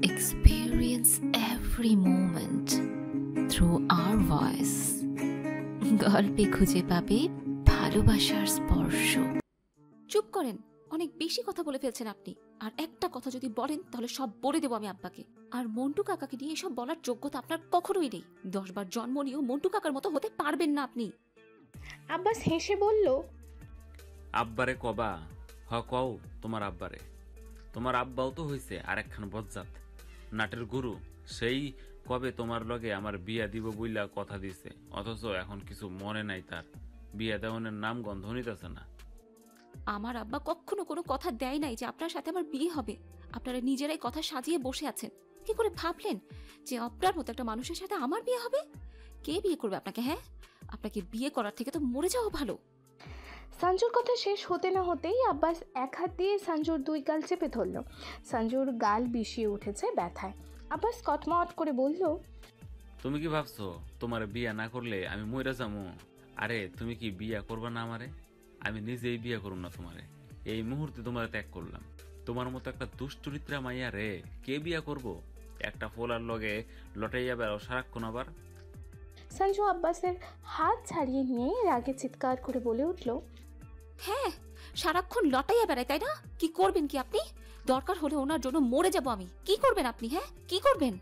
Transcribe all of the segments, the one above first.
experience every moment through our voice. গল্পে খুঁজে পাবে ভালোবাসার স্পর্শ। চুপ করেন, অনেক বেশি কথা বলে ফেলছেন আপনি। আর একটা কথা যদি বলেন তাহলে সব বলে দেবো আমি আব্বাকে। আর মন্টু কাকাকে নিয়ে এসব বলার যোগ্যতা আপনার কখনোই নেই। 10 বার জন্ম নিয়েও মন্টু কাকার মতো হতে পারবেন না আপনি। আব্বাস হেসে বলল, আব্বারে কবা? কও তোমার আব্বারে। তোমার আব্বাও তো হইছে আর একখান বজ্জাত নাটের গুরু। সেই কবে তোমার লগে আমার বিয়া দিব বইলা কথা দিছে, অথচ এখন কিছু মনে নাই তার। বিয়া দেওয়ানের নাম গন্ধ নিতেছে না। আমার আব্বা কখনো কোনো কথা দেয় নাই যে আপনার সাথে আমার বিয়ে হবে। আপনারা নিজেরাই কথা সাজিয়ে বসে আছেন। কি করে ভাবলেন যে আপনার মতো একটা মানুষের সাথে আমার বিয়ে হবে? কে বিয়ে করবে আপনাকে? হ্যাঁ, আপনাকে বিয়ে করার থেকে তো মরে যাওয়া ভালো। সঞ্জুর কথা শেষ হতে না হতেই আব্বাস এক হাত দিয়ে সঞ্জুর 2 গাল চেপে ধরল। সঞ্জুর গাল বিষিয়ে উঠেছে ব্যথায়। আব্বাস কটমট করে বলল, তুমি কি ভাবছো তোমার বিয়া না করলে আমি মইরা যামু? আরে তুমি কি বিয়া করবা না আমারে? আমি নিজেই বিয়া করুম না তোমারে। এই মুহূর্তে তোমারে ত্যাগ করলাম। তোমার মতো একটা দুশ্চরিত্রা মাইয়া রে কে বিয়া করব? একটা ফোলার লগে লটাইয়া বেড়াও সারাক্ষণ আবার। সঞ্জু আব্বাসের হাত ছাড়িয়ে নিয়ে রাগে চিৎকার করে বলে উঠল, হ্যাঁ, সারাক্ষণ লটাইয়া বেড়ায়, তাই না? কি করবেন কি আপনি? দরকার হলে ওনার জন্য মরে যাব আমি। কি করবেন আপনি? হ্যাঁ, কি করবেন?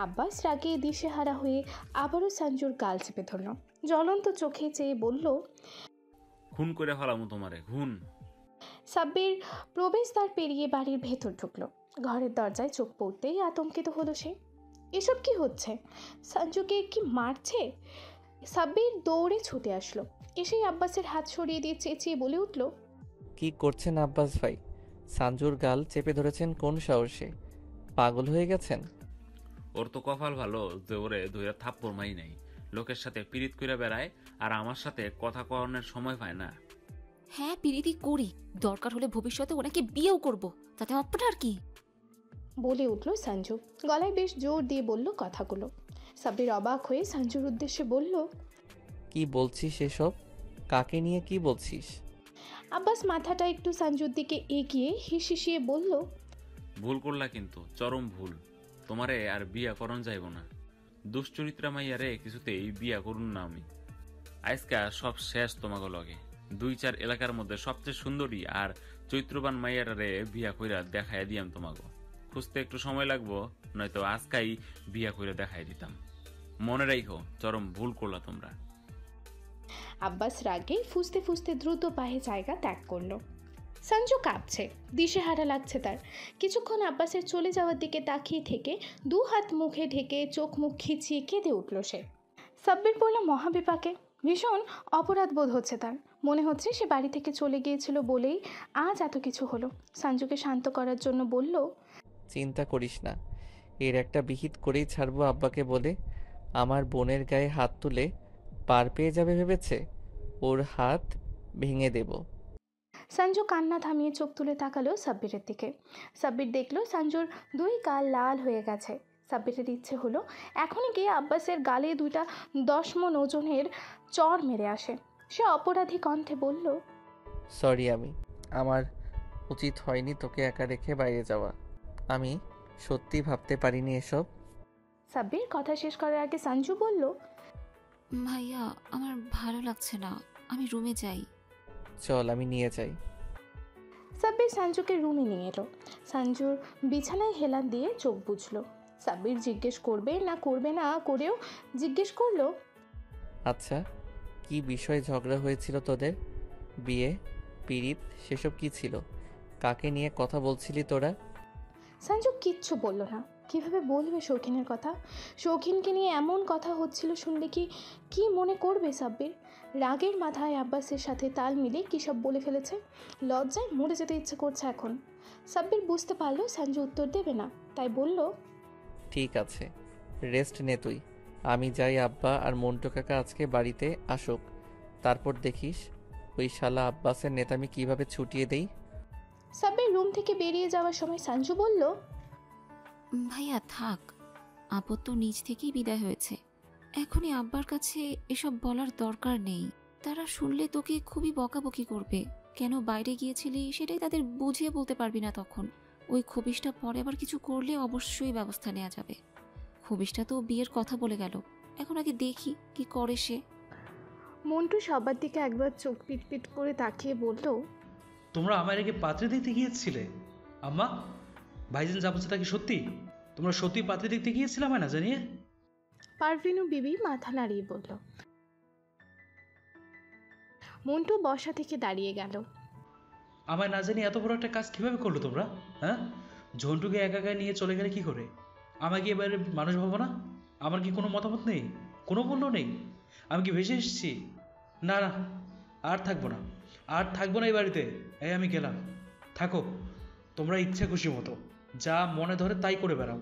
আব্বাস রাগে দিশেহারা হয়ে আবারও সঞ্জুর গাল চেপে ধরল। জ্বলন্ত চোখে চেয়ে বলল, খুন করে ফেলামু তোমারে, খুন। সাব্বির প্রবেশদ্বার পেরিয়ে বাড়ির ভেতর ঢুকলো। ঘরের দরজায় চোখ পড়তেই আতঙ্কিত হলো সে। এসব কি হচ্ছে? সঞ্জুকে কি মারছে? সাব্বির দৌড়ে ছুটে আসলো। এসেই আব্বাসের হাত সরিয়ে দিয়ে চেঁচিয়ে বলে উঠল, কি করছেন আব্বাস ভাই? সাঞ্জুর গাল চেপে ধরেছেন কোন সাহসে? পাগল হয়ে গেছেন? ওর তো কপাল ভালো যে ওরে ধইরা থাপ্পড় মাই নাই। লোকের সাথে পীড়িত কইরা বেড়ায় আর আমার সাথে কথা কওয়ানোর সময় পায় না। হ্যাঁ, পিরিতি করি। দরকার হলে ভবিষ্যতে ওনাকে বিয়েও করব। তাতে আপনার কি? বলে উঠল সঞ্জু। গলায় বেশ জোর দিয়ে বলল কথাগুলো। সাব্বির অবাক হয়ে সঞ্জুর উদ্দেশ্যে বলল, কি বলছিস এসব? কাকে নিয়ে কি বলছিস? আব্বাস মাথাটা একটু সঞ্জুর দিকে এগিয়ে হিসিয়ে বলল, ভুল করলা কিন্তু, চরম ভুল। তোমারে আর বিয়া করন যাইব না। দুশ্চরিত্রা মাইয়ারে কিছুতেই বিয়া করুন না আমি। আজকা সব শেষ তোমাকে লগে। 2-4 এলাকার মধ্যে সবচেয়ে সুন্দরী আর চৈত্রবান মাইয়ারে বিয়া কইরা দেখাই দিয়াম তোমাকে। খুঁজতে একটু সময় লাগবো, নয়তো আজকাই বিয়া কইরা দেখাই দিতাম। মনে রাখো, চরম ভুল করলা তোমরা। আব্বাস রাগে ফুসতে ফুসতে দ্রুত পায়ে জায়গা ত্যাগ করলো। সঞ্জু কাঁপছে, দিশেহারা লাগছে তার। কিছুক্ষণ আব্বাসের চলে যাওয়ার দিকে তাকিয়ে থেকে 2 হাত মুখে ঢেকে চোখ মুখ খিচিয়ে কেঁদে উঠল সে। সাব্বির পড়ল মহাবিপাকে। ভীষণ অপরাধ বোধ হচ্ছে তার। মনে হচ্ছে সে বাড়ি থেকে চলে গিয়েছিল বলেই আজ এত কিছু হলো। সঞ্জুকে শান্ত করার জন্য বলল, চিন্তা করিস না, এর একটা বিহিত করেই ছাড়বো আব্বাকে বলে। আমার বোনের গায়ে হাত তুলে পার পেয়ে যাবে ভেবেছে? ওর হাত ভেঙে দেব। সঞ্জু কান্না থামিয়ে চোখ তুলে তাকালো সাব্বিরের দিকে। সাব্বির দেখলো সঞ্জুর 2 গাল লাল হয়ে গেছে। সাব্বিরের ইচ্ছে হলো এখনই গিয়ে আব্বাসের গালে 2টা 10 মণ ওজনের চড় মেরে আসে। সে অপরাধী কণ্ঠে বলল, সরি, আমার উচিত হয়নি তোকে একা রেখে বাইরে যাওয়া। আমি সত্যি ভাবতে পারিনি এসব। সাব্বির কথা শেষ করার আগে সঞ্জু বলল, ভাইয়া, আমার ভালো লাগছে না, আমি রুমে যাই। চল আমি নিয়ে যাই। সাব্বির সঞ্জুকে রুমে নিয়ে এলো। সঞ্জুর বিছানায় হেলান দিয়ে চোখ বুঝলো। সাব্বির জিজ্ঞেস করবে না করবে না করেও জিজ্ঞেস করলো, আচ্ছা, কি বিষয়ে ঝগড়া হয়েছিল তোদের? বিয়ে, পীড়িত, সেসব কি ছিল? কাকে নিয়ে কথা বলছিলি তোরা? সঞ্জু কিচ্ছু বলল না। কিভাবে বলবে শৌখিনের কথা? শৌখিনকে নিয়ে এমন কথা হচ্ছিল শুনলে কি মনে করবে সাব্বির? রাগের মাথায় আব্বাসের সাথে তাল মিলিয়ে কী সব বলে ফেলেছে। লজ্জায় মরে যেতে ইচ্ছে করছে এখন। সাব্বির বুঝতে পারলো সঞ্জু উত্তর দেবে না, তাই বলল, ঠিক আছে, রেস্ট নে তুই। আমি যাই, আব্বা আর মন্টু কাকা আজকে বাড়িতে আসুক, তারপর দেখিস ওই শালা আব্বাসের নেতামি কিভাবে ছুটিয়ে দেই। সাব্বির রুম থেকে বেরিয়ে যাওয়ার সময় সঞ্জু বলল, ভাইয়া থাক, আপদ তো নিজ থেকেই বিদায় হয়েছে। এখনই আব্বার কাছে এসব বলার দরকার নেই। তারা শুনলে তোকে খুবই বকাবকি করবে। কেন বাইরে গিয়েছিলি সেটাই তাদের বুঝিয়ে বলতে পারবি না তখন। ওই খবিশটা পরে আবার কিছু করলে অবশ্যই ব্যবস্থা নেওয়া যাবে। খবিশটা তো বিয়ের কথা বলে গেল, এখন আগে দেখি কি করে সে। মন্টু সবার দিকে একবার চোখ পিটপিট করে তাকিয়ে বলল, তোমরা আমার আগে পাত্রী দেখতে গিয়েছিলে? আম্মা, ভাইজান যা বলছে তা কি সত্যি? তোমরা সত্যি পাত্রী দেখতে গিয়েছিলে আমায় না জানিয়ে? পারভিনু বিবি মাথা নাড়িয়ে বলল। মন্টু বসা থেকে দাঁড়িয়ে গেল। আমায় না জানিয়ে এত বড় একটা কাজ কিভাবে করলো তোমরা? হ্যাঁ, ঝন্টুকে একা একা নিয়ে চলে গেলে কি করে? আমাকে এবারে মানুষ ভাবো না? আমার কি কোনো মতামত নেই, কোনো মূল্য নেই? আমি কি ভেসে এসেছি? না না, আর থাকবো না, আর থাকবো না এই বাড়িতে। এই আমি গেলাম, থাকো তোমরা ইচ্ছে খুশি মতো, যা মনে ধরে তাই করে বেড়াও।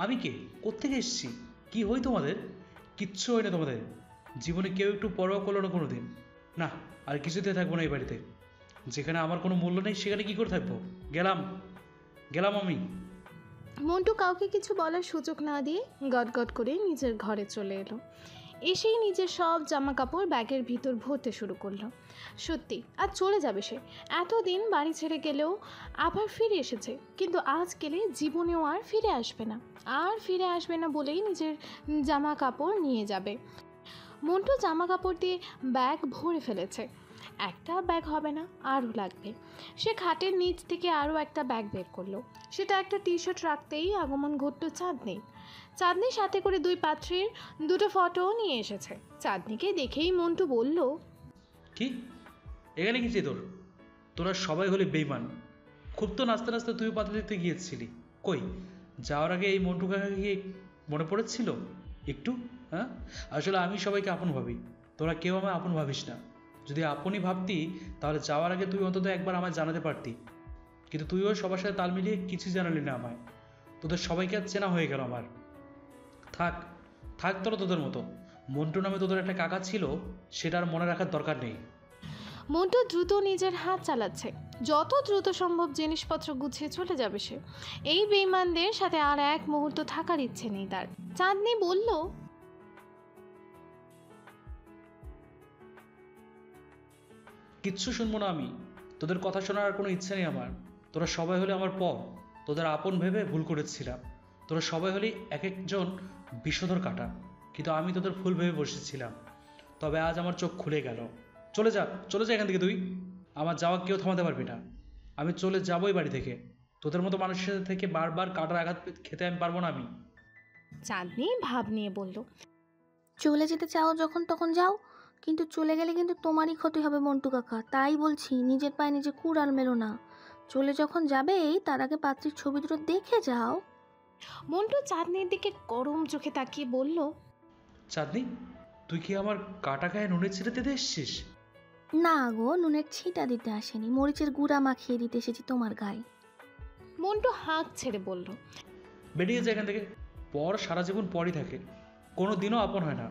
আমি কে, কোত্থেকে এসেছি, কি হই তোমাদের? কিচ্ছু হয় না তোমাদের। জীবনে কেউ একটু পরোয়া করলো না কোনো দিন। না, আর কিছুতে থাকবো না এই বাড়িতে। যেখানে আমার কোনো মূল্য নেই সেখানে কি করে থাকবো? গেলাম গেলাম আমি। মন্টু কাউকে কিছু বলার সুযোগ না দিয়ে গটগট করে নিজের ঘরে চলে এলো। এসেই নিজের সব জামা কাপড় ব্যাগের ভিতর ভরতে শুরু করলো। সত্যি আজ চলে যাবে সে। এতদিন বাড়ি ছেড়ে গেলেও আবার ফিরে এসেছে, কিন্তু আজ গেলে জীবনেও আর ফিরে আসবে না। আর ফিরে আসবে না বলেই নিজের জামা কাপড় নিয়ে যাবে। মন্টু জামা কাপড় দিয়ে ব্যাগ ভরে ফেলেছে। একটা ব্যাগ হবে না, আরও লাগবে। সে খাটের নিচ থেকে আরও একটা ব্যাগ বের করলো। সেটা একটা টি শার্ট রাখতেই আগমন ঘটল চাঁদনির। চাঁদনির সাথে করে দুই পাত্রীর দুটো ফটোও নিয়ে এসেছে। চাঁদনিকে দেখেই মন্টু বলল, কি এখানে কি তোর? তোরা সবাই হলে বেইমান। খুব তো নাচতে নাচতে তুই পাত্র দেখতে গিয়েছিলি, কই যাওয়ার আগে এই মন্টু কাকাকে কি মনে পড়েছিল একটু? হ্যাঁ, আসলে আমি সবাইকে আপন ভাবি, তোরা কেউ আমায় আপন ভাবিস না। যদি আপনই ভাবতি তাহলে যাওয়ার আগে তুই অন্তত একবার আমায় জানাতে পারতি, কিন্তু তুইও সবার সাথে তাল মিলিয়ে কিছু জানালি না আমায়। তোদের সবাইকে আর চেনা হয়ে গেল আমার। থাক থাক তোরা তোদের মতো। মন্টু নামে তোদের একটা কাকা ছিল, সেটা আর মনে রাখার দরকার নেই। মন্টু দ্রুত নিজের হাত চালাচ্ছে। যত দ্রুত সম্ভব জিনিসপত্র গুছিয়ে চলে যাবে সে। এই বেঈমানদের সাথে আর এক মুহূর্ত থাকার ইচ্ছে নেই তার। চাঁদনি বলল, কিচ্ছু শুনবো না আমি, তোদের কথা শোনার আর কোনো ইচ্ছে নেই আমার। তোরা সবাই হলে আমার পর, তোদের আপন ভেবে ভুল করেছিলাম। তোরা সবাই হলে এক একজন বিষধর কাটা, কিন্তু আমি তোদের ফুল ভেবে বসেছিলাম। তবে আজ আমার চোখ খুলে গেল। চলে যা, চলে যা এখান থেকে তুই। আমার যাওয়া কেউ থামাতে পারবি না। আমি চলে যাবোই বাড়ি থেকে। তোদের মতো মানুষের থেকে বারবার কাটার আঘাত খেতে আমি পারবো না আমি। চাঁদনি ভাব নিয়ে বলল, চলে যেতে চাও যখন তখন যাও, কিন্তু চলে গেলে কিন্তু তোমারই ক্ষতি হবে মন্টু কাকা। তাই বলছি, নিজের পায়ে নিজে কুড়াল মেলো না। চলে যখন যাবেই তার আগে পাত্রীর ছবি দুটো দেখে যাও। মন্টু চাঁদনির দিকে গরম চোখে তাকিয়ে বলল, চাঁদনি, তুই কি আমার কাটা গায়ে নুনের ছিটে দিতে এসছিস? না গো, নুনের ছিটা দিতে আসেনি, মরিচের গুঁড়া মাখিয়ে দিতে এসেছি তোমার গায়ে। মন্টু হাঁক ছেড়ে বলল, বেরিয়ে যায় এখান থেকে। পর সারা জীবন পরই থাকে, কোনো দিনও আপন হয় না।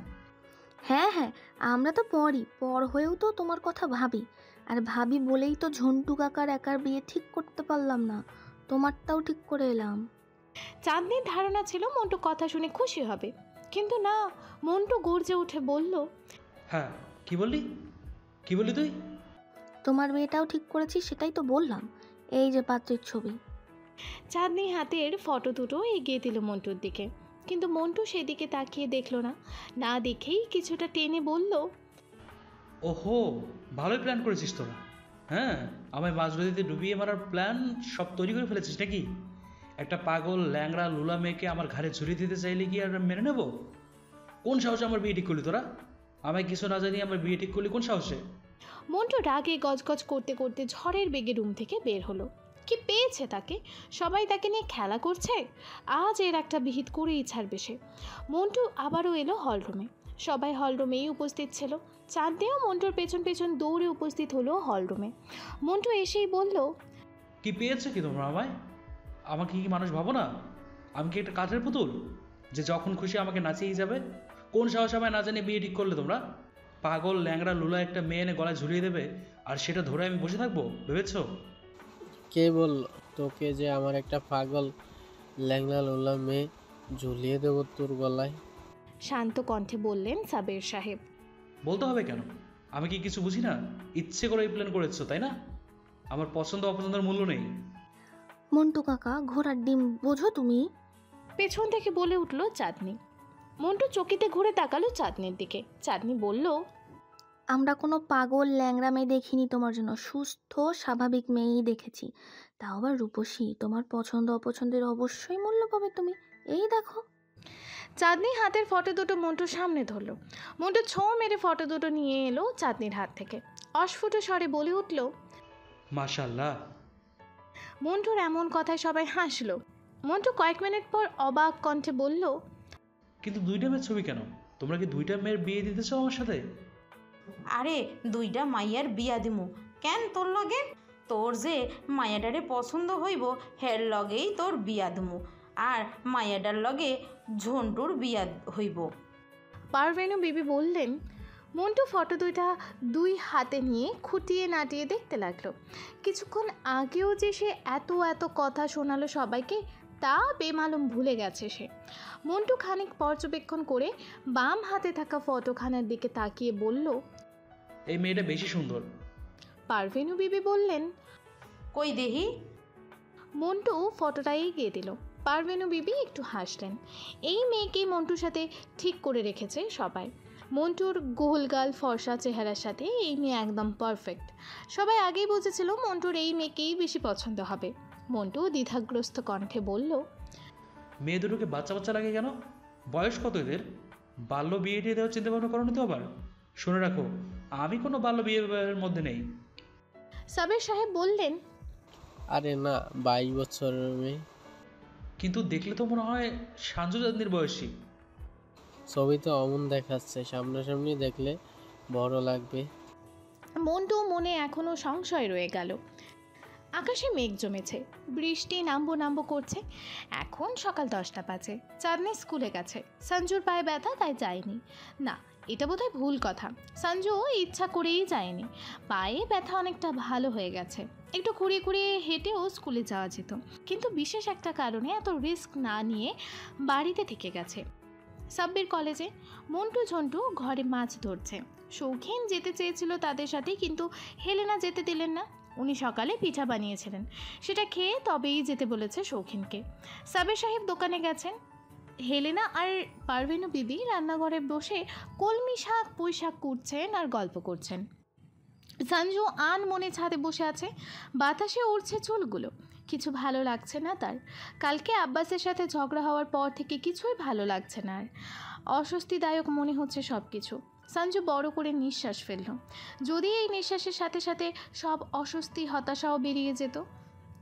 হ্যাঁ হ্যাঁ, আমরা তো পর হয়েও তো তোমার কথা ভাবি। আর ভাবি বলেই তো ঝন্টু কাকার একার বিয়ে ঠিক করতে পারলাম না, তোমারটাও ঠিক করে এলাম। চাঁদনির ধারণা ছিল মন্টু কথা শুনে খুশি হবে, কিন্তু না। মন্টু গর্জে উঠে বলল, হ্যাঁ, কি বললি, কি বললি তুই? তোমার মেয়েটাও ঠিক করেছি, সেটাই তো বললাম। এই যে পাত্রীর ছবি। চাঁদনি হাতের ফটো দুটো এগিয়ে দিল মন্টুর দিকে, কিন্তু মন্টু সেদিকে তাকিয়ে দেখলো না। না দেখেই কিছুটা টেনে বলল, ওহো, ভালোই প্ল্যান করেছিস তোরা। হ্যাঁ, আমায় মাঝ নদীতে ডুবিয়ে মারার প্ল্যান সব তৈরি করে ফেলেছিস নাকি? একটা পাগল ল্যাংড়া লুলা মেয়েকে আমার ঘাড়ে ঝুলিয়ে দিতে চাইলে কি আর মেনে নেব? কোন সাহসে আমার বিয়ে ঠিক করলি তোরা? আমায় কিছু না জানিয়ে আমার বিয়ে ঠিক করলি কোন সাহসে? মন্টু রাগে গজগজ করতে করতে ঝড়ের বেগে রুম থেকে বের হলো। কি পেয়েছে তাকে? সবাই তাকে নিয়ে খেলা করছে। আজ এর একটা বিহিত করেই ছাড়বে সে। মন্টু আবারও এলো হলরুমে। সবাই হলরুমেই উপস্থিত ছিল। চাঁদনিও মন্টুর পেছন পেছন দৌড়ে উপস্থিত হলো হলরুমে। মন্টু এসেই বলল, কি পেয়েছে কি তোমরা আমায়? আমাকে কি মানুষ ভাবো না? আমি কি একটা কাঠের পুতুল যে যখন খুশি আমাকে নাচিয়ে যাবে? কোন সাহস আমায় না জানিয়ে বিয়ে ঠিক করলে তোমরা? পাগল ল্যাংড়া লুলা একটা মেয়ে এনে গলায় ঝুলিয়ে দেবে আর সেটা ধরে আমি বসে থাকবো ভেবেছো? কে বলল তোকে যে আমার একটা পাগল ল্যাংলা লোলা মেয়ে ঝুলিয়ে দেবো তোর গলায়? শান্ত কণ্ঠে বললেন সাবের সাহেব। বলতে হবে কেন? আমি কি কিছু বুঝি না? ইচ্ছে করে এই প্ল্যান করেছো তাই না? আমার পছন্দ অপছন্দের মূল্য নেই। মন্টু কাকা, ঘোড়ার ডিম বোঝো তুমি? পেছন থেকে বলে উঠল চাঁদনি। মন্টু চকিতে ঘুরে তাকালো চাঁদনির দিকে। চাঁদনি বলল, আমরা কোনো পাগল ল্যাংড়া মেয়ে দেখিনি তোমার জন্য, সুস্থ স্বাভাবিক মেয়েই দেখেছি। তাও আবার রূপসী। তোমার পছন্দ অপছন্দের অবশ্যই মূল্য পাবে তুমি। এই দেখো। চাঁদনি হাতের ফটো দুটো মন্টুর সামনে ধরল। মন্টু ছোঁ মেরে ফটো দুটো নিয়ে এলো চাঁদনির হাত থেকে। অস্ফুট স্বরে বলে উঠল, মাশাআল্লাহ। মন্টুর এমন কথায় সবাই হাসলো। মন্টু কয়েক মিনিট পর অবাক কণ্ঠে বলল, কিন্তু দুইটা মেয়ের ছবি কেন? তোমরা কি দুইটা মেয়ের বিয়ে দিতে চাও আমার সাথে? আরে দুইটা মাইয়ার বিয়া দিমু কেন তোর লগে? তোর যে মায়াডারে পছন্দ হইব হের লগেই তোর বিয়া দিমু, আর মায়াডার লগে ঝন্টুর বিয়া হইব। পারভেনু বিবি বললেন। মন্টু ফটো দুইটা দুই হাতে নিয়ে খুঁটিয়ে নাটিয়ে দেখতে লাগলো। কিছুক্ষণ আগেও যে সে এত এত কথা শোনালো সবাইকে, তা বেমালুম ভুলে গেছে সে। মন্টু খানিক পর্যবেক্ষণ করে বাম হাতে থাকা ফটোখানার দিকে তাকিয়ে বলল, এই মেয়েটা বেশি সুন্দর। পারভেনু বিবি বললেন। কই দেহি। মন্টু ফটোটা এগিয়ে দিল। পারভেনু বিবি একটু হাসলেন। এই মেয়েকেই মন্টুর সাথে ঠিক করে রেখেছে সবাই। মন্টুর গোলগাল ফর্সা চেহারার সাথে এই মেয়ে একদম পারফেক্ট। সবাই আগেই বুঝেছিল মন্টুর এই মেয়েকেই বেশি পছন্দ হবে। মন্টু দ্বিধাগ্রস্ত কণ্ঠে বলল, মেয়ে দুটোকে বাচ্চা বাচ্চা লাগে কেন? বয়স কত এদের? বাল্য বিয়ে দিয়ে দেওয়ার চিন্তা ভাবনা করো না তো আবার? শুনে রাখো, আমি কোনো বাল্য বিয়ের মধ্যে নেই। সাবের সাহেব বললেন, আরে না, 22 বছরের মেয়ে। কিন্তু দেখলে তো মনে হয় সাঞ্জু চাঁদনির বয়সী। ছবিতে অমন দেখাচ্ছে, সামনাসামনি দেখলে বড় লাগবে। মন্টু মনে এখনও সংশয় রয়ে গেল। আকাশে মেঘ জমেছে, বৃষ্টি নামবো নামবো করছে। এখন সকাল 10টা বাজে। চাঁদনি স্কুলে গেছে। সঞ্জুর পায়ে ব্যথা, তাই যায়নি। না, এটা বোধহয় ভুল কথা। সঞ্জু ইচ্ছা করেই যায়নি। পায়ে ব্যথা অনেকটা ভালো হয়ে গেছে। একটু খুঁড়িয়ে খুঁড়িয়ে হেঁটেও স্কুলে যাওয়া যেত, কিন্তু বিশেষ একটা কারণে এত রিস্ক না নিয়ে বাড়িতে থেকে গেছে। সাব্বির কলেজে। মন্টু ঝন্টু ঘরে মাছ ধরছে। শৌখিন যেতে চেয়েছিল তাদের সাথে, কিন্তু হেলেনা যেতে দিলেন না। উনি সকালে পিঠা বানিয়েছিলেন, সেটা খেয়ে তবেই যেতে বলেছে শৌখিনকে। সাবের সাহেব দোকানে গেছেন। হেলেনা আর পারভেনু বিবি রান্নাঘরে বসে কলমি শাক পুঁই শাক কুটছেন আর গল্প করছেন। সঞ্জু আন মনে ছাদে বসে আছে। বাতাসে উড়ছে চুলগুলো। কিছু ভালো লাগছে না তার। কালকে আব্বাসের সাথে ঝগড়া হওয়ার পর থেকে কিছুই ভালো লাগছে না আর। অস্বস্তিদায়ক মনে হচ্ছে সব কিছু। সঞ্জু বড় করে নিঃশ্বাস ফেলল। যদি এই নিঃশ্বাসের সাথে সাথে সব অস্বস্তি হতাশাও বেরিয়ে যেত।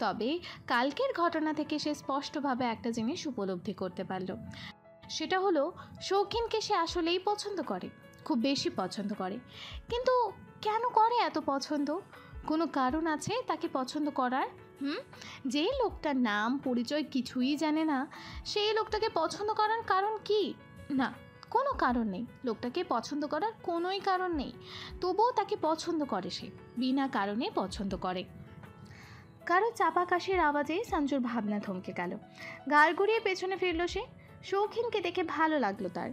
তবে কালকের ঘটনা থেকে সে স্পষ্টভাবে একটা জিনিস উপলব্ধি করতে পারল। সেটা হলো শৌখিনকে সে আসলেই পছন্দ করে, খুব বেশি পছন্দ করে। কিন্তু কেন করে এত পছন্দ? কোনো কারণ আছে তাকে পছন্দ করার? যে লোকটার নাম পরিচয় কিছুই জানে না, সেই লোকটাকে পছন্দ করার কারণ কি? না, কোনো কারণ নেই। লোকটাকে পছন্দ করার কোনোই কারণ নেই, তবুও তাকে পছন্দ করে সে, বিনা কারণে পছন্দ করে। কারো চাপা কাশির আওয়াজে সঞ্জুর ভাবনা থমকে গেল। ঘাড় ঘুরিয়ে পেছনে ফিরল সে। শৌখিনকে দেখে ভালো লাগলো তার।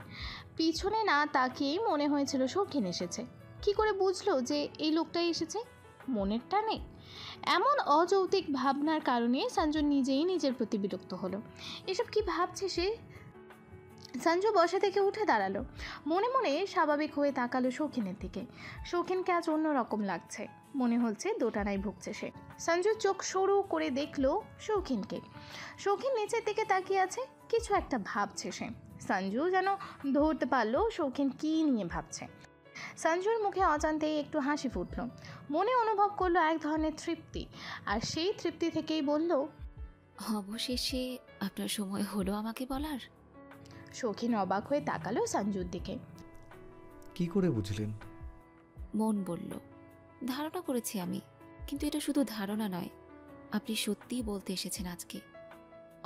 পিছনে না তাকিয়েই মনে হয়েছিল শৌখিন এসেছে। কি করে বুঝলো যে এই লোকটাই এসেছে? মনের টানে? এমন অযৌক্তিক ভাবনার কারণে সঞ্জু নিজেই নিজের প্রতি বিরক্ত হলো। এসব কি ভাবছে সে? সঞ্জু বসা থেকে উঠে দাঁড়ালো। মনে মনে স্বাভাবিক হয়ে তাকালো শৌখিনের দিকে। শৌখিনকে আজ অন্যরকম লাগছে। মনে হচ্ছে দোটানায় ভুগছে সে। সঞ্জু চোখ সরু করে দেখলো শৌখিনকে। শৌখিন নিচের দিকে তাকিয়ে আছে, কিছু একটা ভাবছে সে। সঞ্জু যেন ধরতে পারলো শৌখিন কী নিয়ে ভাবছে। সঞ্জুর মুখে অজান্তেই একটু হাসি ফুটল। মনে অনুভব করলো এক ধরনের তৃপ্তি, আর সেই তৃপ্তি থেকেই বলল, অবশেষে আপনার সময় হলো আমাকে বলার। শৌখিন অবাক হয়ে তাকালো সঞ্জুর দিকে। কি করে বুঝলেন? মন বলল। ধারণা করেছি আমি, কিন্তু এটা শুধু ধারণা নয়, আপনি সত্যিই বলতে এসেছেন আজকে।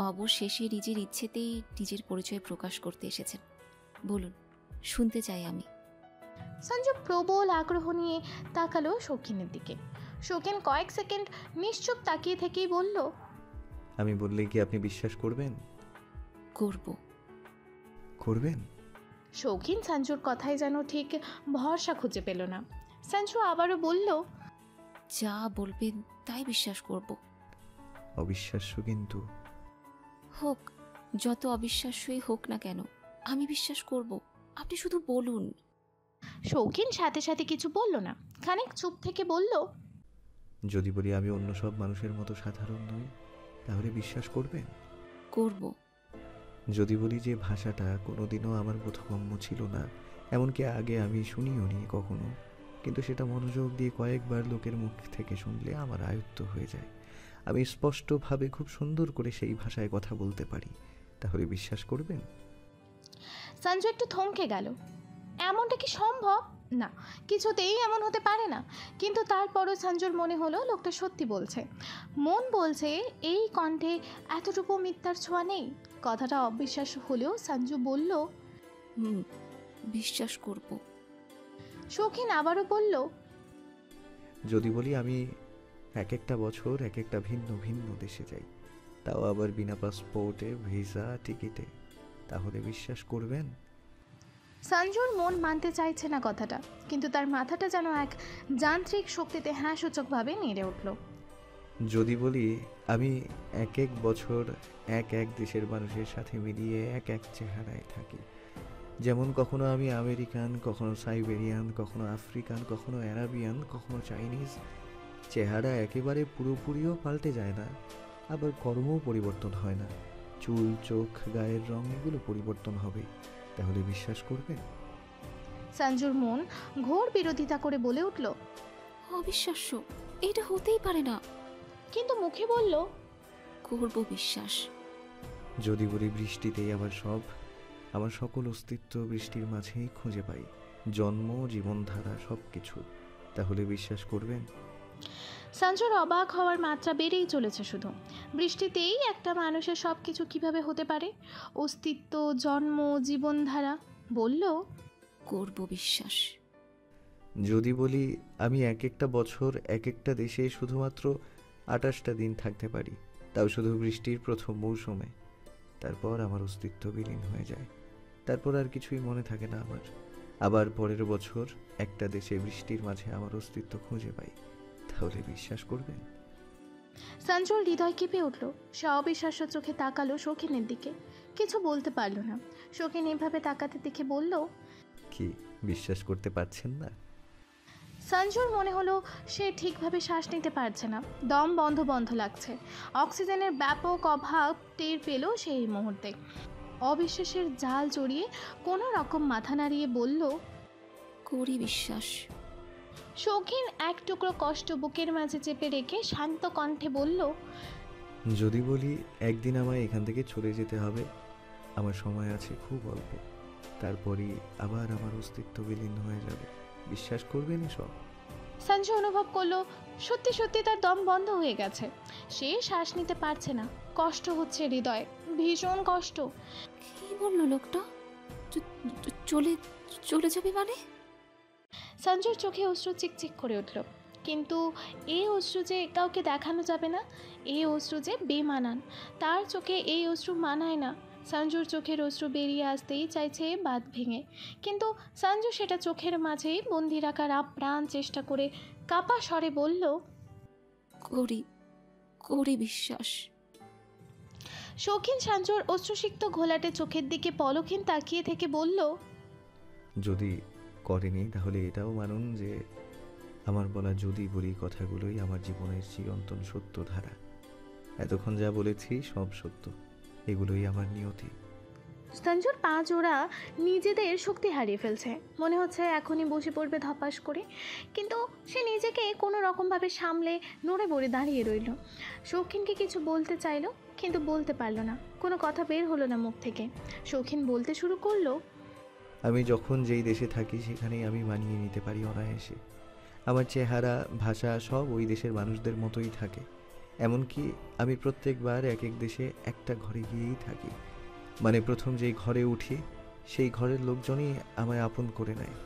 অবশেষে নিজের ইচ্ছেতেই নিজের পরিচয় প্রকাশ করতে এসেছেন। বলুন, শুনতে চাই আমি। সঞ্জু প্রবল আগ্রহ নিয়ে তাকালো শৌখিনের দিকে। শৌখিন কয়েক সেকেন্ড নিশ্চুপ তাকিয়ে থেকেই বলল, আমি বললে কি আপনি বিশ্বাস করবেন? করব। করবেন? শৌখিন সঞ্জুর কথায় যেন ঠিক ভরসা খুঁজে পেল না। সঞ্জু আবারও বলল, যা বলবেন তাই বিশ্বাস করব। অবিশ্বাস্য কিন্তু। হোক, যত অবিশ্বাস্যই হোক না কেন, আমি বিশ্বাস করব। আপনি শুধু বলুন। শৌখিন সাথে সাথে কিছু বলল না, খানিক চুপ থেকে বলল, যদি বলি আমি অন্য সব মানুষের মতো সাধারণ নই, তাহলে বিশ্বাস করবেন? করব। যদি বলি যে ভাষাটা কোনোদিনও আমার বোধগম্য ছিল না, এমনকি আগে আমি শুনিও নি কখনো, কিন্তু সেটা মনোযোগ দিয়ে কয়েকবার লোকের মুখ থেকে শুনলে আমার আয়ত্ত হয়ে যায়, আমি স্পষ্টভাবে খুব সুন্দর করে সেই ভাষায় কথা বলতে পারি, তাহলে বিশ্বাস করবেন? সঞ্জু একটু থমকে গেল। এমনটা কি সম্ভব? না, কিছুতেই এমন হতে পারে না। কিন্তু তারপরও সঞ্জুর মনে হলো লোকটা সত্যি বলছে। মন বলছে এই কণ্ঠে এতটুকু মিথ্যার ছোঁয়া নেই। কথাটা অবিশ্বাস্য হলেও সঞ্জু বলল, বিশ্বাস করব। শৌখিন আবারও বলল, যদি বলি আমি এক একটা বছর এক একটা ভিন্ন ভিন্ন দেশে যাই, তাও আবার বিনা পাসপোর্টে, ভিসা, টিকিটে, তাহলে বিশ্বাস করবেন? সঞ্জুর মন মানতে চাইছে না কথাটা, কিন্তু তার মাথাটা যেন এক যান্ত্রিক শক্তিতে হ্যাঁ সূচকভাবে নেড়ে উঠল। যদি বলি আমি এক এক বছর এক এক দেশের মানুষের সাথে মিলিয়ে এক এক চেহারায় থাকি, যেমন কখনো আমি আমেরিকান, কখনো সাইবেরিয়ান, কখনো আফ্রিকান, কখনো অ্যারাবিয়ান, কখনো চাইনিজ, চেহারা একেবারে পুরোপুরিও পাল্টে যায় না, আবার কর্মও পরিবর্তন হয় না, চুল, চোখ, গায়ের রং এগুলো পরিবর্তন হবে, তাহলে বিশ্বাস করবেন? সঞ্জুর মন ঘোর বিরোধিতা করে বলে উঠল, অবিশ্বাস্য, এটা হতেই পারে না। কিন্তু মুখে বলল, করব বিশ্বাস। যদি বলি বৃষ্টিতেই আমার সকল অস্তিত্ব বৃষ্টির মাঝেই খুঁজে পাই, জন্ম, জীবনধারা, সব কিছু, তাহলে বিশ্বাস করবেন? সঞ্জুর অবাক হওয়ার মাত্রা বেড়েই চলেছে। শুধু বৃষ্টিতেই একটা মানুষের সব কিছু কীভাবে হতে পারে? অস্তিত্ব, জন্ম, জীবনধারা। বলল, করব বিশ্বাস। যদি বলি আমি এক একটা বছর এক একটা দেশে শুধুমাত্র 28টা দিন থাকতে পারি, তাও শুধু বৃষ্টির প্রথম মৌসুমে, তারপর আমার অস্তিত্ব বিলীন হয়ে যায়, তারপর আর কিছুই মনে থাকে না আমার, আবার পরের বছর একটা দেশে বৃষ্টির মাঝে আমার অস্তিত্ব খুঁজে পাই, তাহলে বিশ্বাস করবেন? সঞ্জুর হৃদয় কেঁপে উঠল। সে অবিশ্বাস্য চোখে তাকালো শৌখিনের দিকে, কিছু বলতে পারল না। শৌখিন এভাবে তাকাতে দেখে বলল, কি বিশ্বাস করতে পারছেন না? সঞ্জুর মনে হলো সে ঠিকভাবে শ্বাস নিতে পারছে না, দম বন্ধ বন্ধ লাগছে। অক্সিজেনের ব্যাপক অভাব টের পেল সেই মুহূর্তে। অবিশ্বাসের জাল জড়িয়ে কোনো রকম মাথা নাড়িয়ে বলল, করি বিশ্বাস। শৌখিন এক টুকরো কষ্ট বুকের মাঝে চেপে রেখে শান্ত কণ্ঠে বলল, যদি বলি একদিন আমায় এখান থেকে চলে যেতে হবে, আমার সময় আছে খুব অল্প, তারপরই আবার আমার অস্তিত্ব বিলীন হয়ে যাবে, বিশ্বাস করবেন এসব? সঞ্জু অনুভব করলো সত্যি সত্যি তার দম বন্ধ হয়ে গেছে। সে শ্বাস নিতে পারছে না, কষ্ট হচ্ছে হৃদয়ে, ভীষণ কষ্ট। কি বললো লোকটা? চলে চলে যাবে মানে? সঞ্জুর চোখে অশ্রু চিকচিক করে উঠল, কিন্তু এই অশ্রু যে কাউকে দেখানো যাবে না, এই অশ্রু যে বেমানান। তার চোখে এই অশ্রু মানায় না। সঞ্জুর চোখের অশ্রু বেরিয়ে আসতেই চাইছে বাঁধ ভেঙে, কিন্তু সঞ্জু সেটা চোখের মাঝেই বন্দি রাখার আপ্রাণ চেষ্টা করে কাপা স্বরে বলল, করি বিশ্বাস। শৌখিন সঞ্জুর অশ্রুসিক্ত ঘোলাটে চোখের দিকে পলকহীন তাকিয়ে থেকে বলল, যদি করেনি তাহলে এটাও মানুন যে আমার বলা যদি বলি কথাগুলোই আমার জীবনের চিরন্তন সত্য ধারা, এতক্ষণ যা বলেছি সব সত্য, এগুলোই আমার নিয়তি। সঞ্জুর পা জোড়া নিজেদের শক্তি হারিয়ে ফেলছে, মনে হচ্ছে এখনই বসে পড়বে ধপাস করে, কিন্তু সে নিজেকে কোনো রকমভাবে সামলে নড়ে বড়ে দাঁড়িয়ে রইল। শৌখিনকে কিছু বলতে চাইল, কিন্তু বলতে পারল না, কোনো কথা বের হলো না মুখ থেকে। শৌখিন বলতে শুরু করলো, আমি যখন যেই দেশে থাকি সেখানেই আমি মানিয়ে নিতে পারি অনায়াসে, আমার চেহারা, ভাষা সব ওই দেশের মানুষদের মতোই থাকে, এমনকি আমি প্রত্যেকবার এক এক দেশে একটা ঘরে গিয়েই থাকি, মানে প্রথম যেই ঘরে উঠি সেই ঘরের লোকজনই আমায় আপন করে নেয়,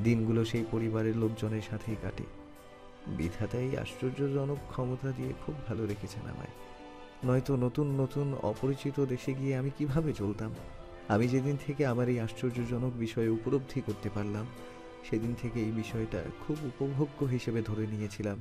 দিনগুলো সেই পরিবারের লোকজনের সাথেই কাটে। বিধাতাই আশ্চর্যজনক ক্ষমতা দিয়ে খুব ভালো রেখেছেন আমায়, নয়তো নতুন নতুন অপরিচিত দেশে গিয়ে আমি কিভাবে চলতাম। আমি যেদিন থেকে আমার এই আশ্চর্যজনক বিষয়ে উপলব্ধি করতে পারলাম, সেদিন থেকে এই বিষয়টা খুব উপভোগ্য হিসেবে ধরে নিয়েছিলাম।